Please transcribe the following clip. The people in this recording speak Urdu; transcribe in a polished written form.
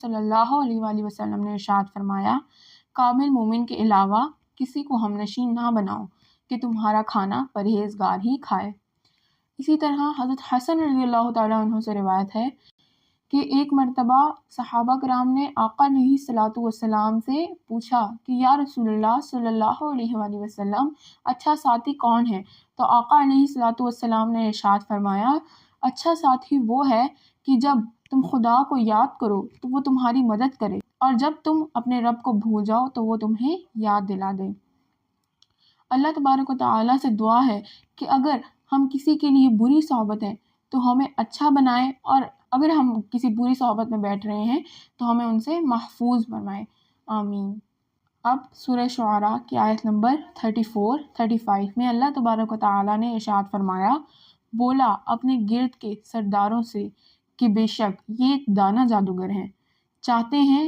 صلی اللہ علیہ وآلہ وسلم نے ارشاد فرمایا، کامل مومن کے علاوہ کسی کو ہم نشین نہ بناؤ کہ تمہارا کھانا پرہیزگار ہی کھائے۔ اسی طرح حضرت حسن رضی اللہ تعالیٰ عنہ سے روایت ہے کہ ایک مرتبہ صحابہ کرام نے آقا علیہ الصلوۃ والسلام سے پوچھا کہ یا رسول اللہ صلی اللہ علیہ وآلہ وسلم، اچھا ساتھی کون ہے؟ تو آقا علیہ الصلوۃ والسلام نے ارشاد فرمایا، اچھا ساتھی وہ ہے کہ جب تم خدا کو یاد کرو تو وہ تمہاری مدد کرے، اور جب تم اپنے رب کو بھول جاؤ تو وہ تمہیں یاد دلا دے۔ اللہ تبارک و تعالیٰ سے دعا ہے کہ اگر ہم کسی کے لیے بری صحبت ہیں تو ہمیں اچھا بنائے، اور اگر ہم کسی بری صحبت میں بیٹھ رہے ہیں تو ہمیں ان سے محفوظ فرمائے۔ آمین۔ اب سورہ شعراء کی آیت نمبر 34 35 میں اللہ تبارک و تعالیٰ نے ارشاد فرمایا، بولا اپنے گرد کے سرداروں سے کہ بے شک یہ ایک دانا جادوگر ہیں، چاہتے ہیں